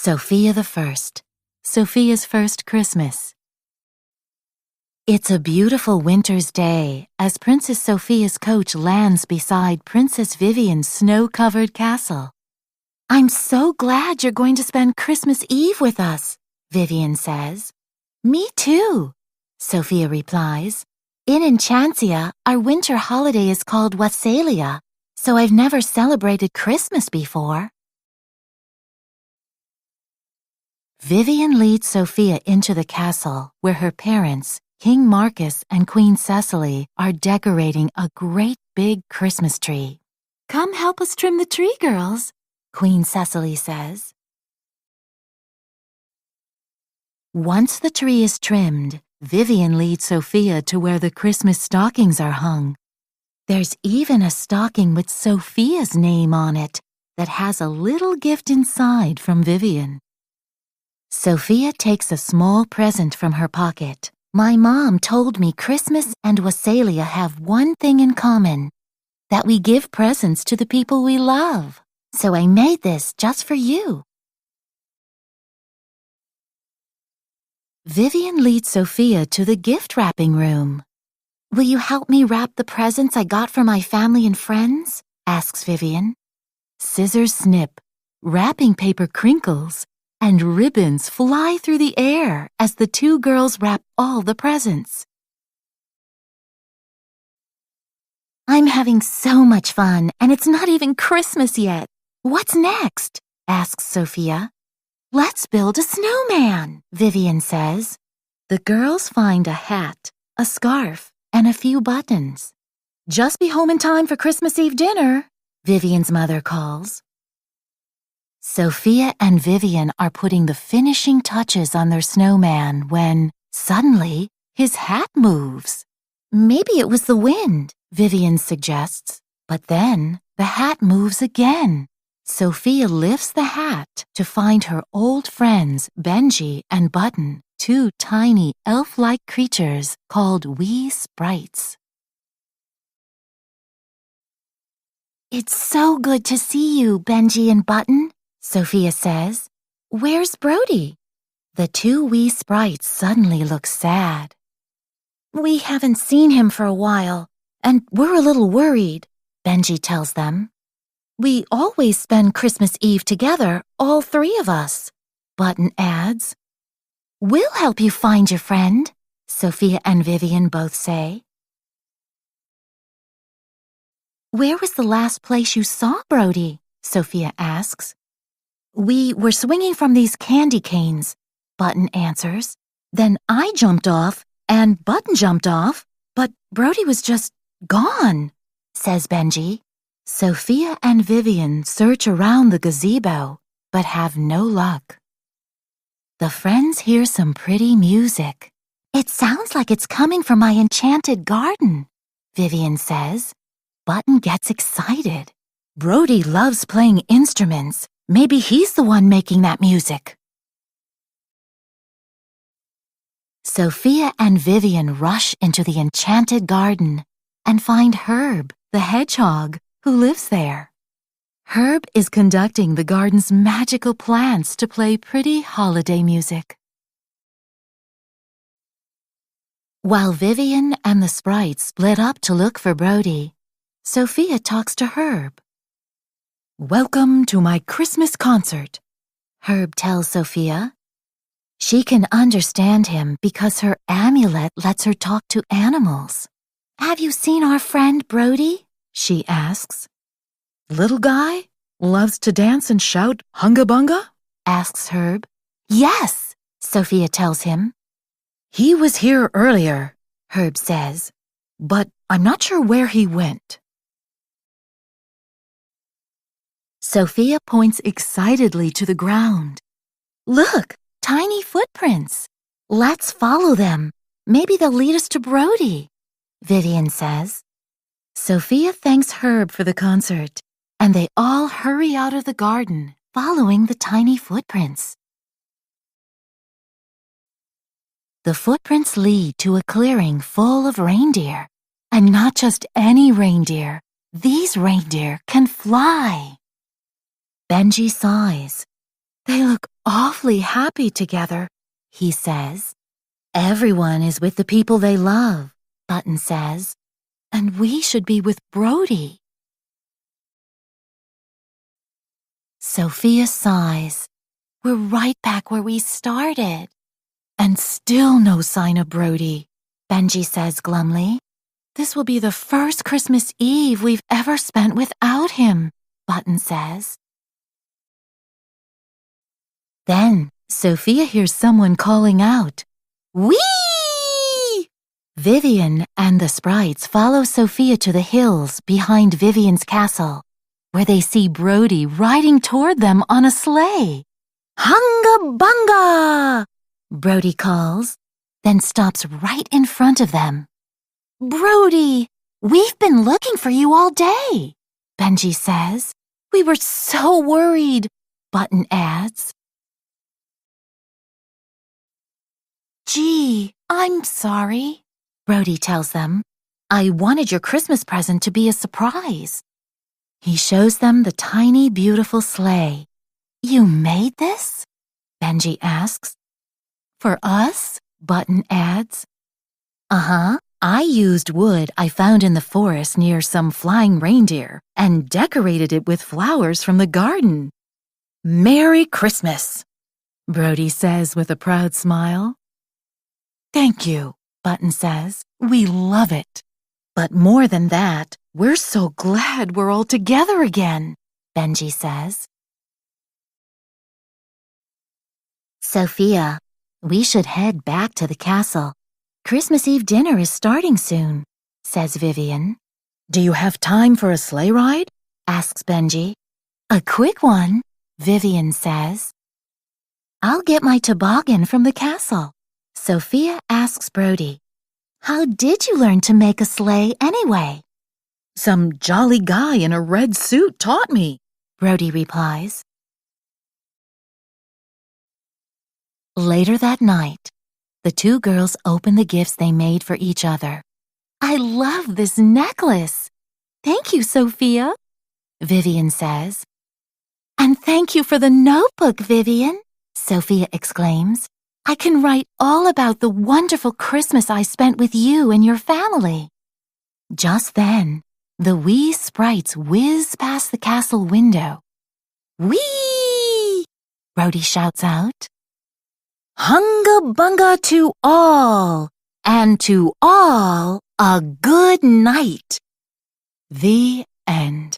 Sofia the First, Sofia's First Christmas. It's a beautiful winter's day as Princess Sofia's coach lands beside Princess Vivian's snow-covered castle. "I'm so glad you're going to spend Christmas Eve with us," Vivian says. "Me too," Sofia replies. "In Enchantia, our winter holiday is called Wassalia, so I've never celebrated Christmas before." Vivian leads Sofia into the castle where her parents, King Marcus and Queen Cecily, are decorating a great big Christmas tree. "Come help us trim the tree, girls," Queen Cecily says. Once the tree is trimmed, Vivian leads Sofia to where the Christmas stockings are hung. There's even a stocking with Sofia's name on it that has a little gift inside from Vivian. Sofia takes a small present from her pocket. "My mom told me Christmas and Wassalia have one thing in common, that we give presents to the people we love. So I made this just for you." Vivian leads Sofia to the gift wrapping room. "Will you help me wrap the presents I got for my family and friends?" asks Vivian. Scissors snip, wrapping paper crinkles, and ribbons fly through the air as the two girls wrap all the presents. "I'm having so much fun, and it's not even Christmas yet. What's next?" asks Sofia. "Let's build a snowman," Vivian says. The girls find a hat, a scarf, and a few buttons. "Just be home in time for Christmas Eve dinner," Vivian's mother calls. Sofia and Vivian are putting the finishing touches on their snowman when, suddenly, his hat moves. "Maybe it was the wind," Vivian suggests. But then, the hat moves again. Sofia lifts the hat to find her old friends Benji and Button, two tiny elf-like creatures called wee sprites. "It's so good to see you, Benji and Button," Sofia says. "Where's Brody?" The two wee sprites suddenly look sad. "We haven't seen him for a while, and we're a little worried," Benji tells them. "We always spend Christmas Eve together, all three of us," Button adds. "We'll help you find your friend," Sofia and Vivian both say. "Where was the last place you saw Brody?" Sofia asks. "We were swinging from these candy canes," Button answers. "Then I jumped off, and Button jumped off, but Brody was just gone," says Benji. Sofia and Vivian search around the gazebo, but have no luck. The friends hear some pretty music. "It sounds like it's coming from my enchanted garden," Vivian says. Button gets excited. "Brody loves playing instruments. Maybe he's the one making that music." Sofia and Vivian rush into the enchanted garden and find Herb, the hedgehog, who lives there. Herb is conducting the garden's magical plants to play pretty holiday music. While Vivian and the sprites split up to look for Brody, Sofia talks to Herb. "Welcome to my Christmas concert," Herb tells Sofia. She can understand him because her amulet lets her talk to animals. "Have you seen our friend Brody?" she asks. "Little guy? Loves to dance and shout hunga bunga?" asks Herb. "Yes," Sofia tells him. "He was here earlier," Herb says, "but I'm not sure where he went." Sofia points excitedly to the ground. "Look, tiny footprints. Let's follow them. Maybe they'll lead us to Brody," Vivian says. Sofia thanks Herb for the concert, and they all hurry out of the garden, following the tiny footprints. The footprints lead to a clearing full of reindeer. And not just any reindeer. These reindeer can fly. Benji sighs. "They look awfully happy together, he says. Everyone is with the people they love, Button says, and we should be with Brody. Sophia sighs. We're right back where we started. And still no sign of Brody, Benji says glumly. This will be the first Christmas Eve we've ever spent without him, Button says. Then Sophia hears someone calling out, "Whee!" Vivian and the sprites follow Sophia to the hills behind Vivian's castle, where they see Brody riding toward them on a sleigh. "Hunga bunga!" Brody calls, then stops right in front of them. "Brody, we've been looking for you all day," Benji says. "We were so worried," Button adds. "Gee, I'm sorry," Brody tells them. "I wanted your Christmas present to be a surprise." He shows them the tiny, beautiful sleigh. "You made this?" Benji asks. "For us?" Button adds. "Uh-huh. I used wood I found in the forest near some flying reindeer and decorated it with flowers from the garden." "Merry Christmas," Brody says with a proud smile. "Thank you," Button says. "We love it. But more than that, we're so glad we're all together again," Benji says. "Sophia, we should head back to the castle. Christmas Eve dinner is starting soon," says Vivian. "Do you have time for a sleigh ride?" asks Benji. "A quick one," Vivian says. "I'll get my toboggan from the castle." Sophia asks Brody, "How did you learn to make a sleigh anyway?" "Some jolly guy in a red suit taught me," Brody replies. Later that night, the two girls open the gifts they made for each other. "I love this necklace." "Thank you, Sophia," Vivian says. "And thank you for the notebook, Vivian," Sophia exclaims. "I can write all about the wonderful Christmas I spent with you and your family." Just then, the wee sprites whiz past the castle window. "Whee!" Brody shouts out. "Hunga bunga to all, and to all a good night." The end.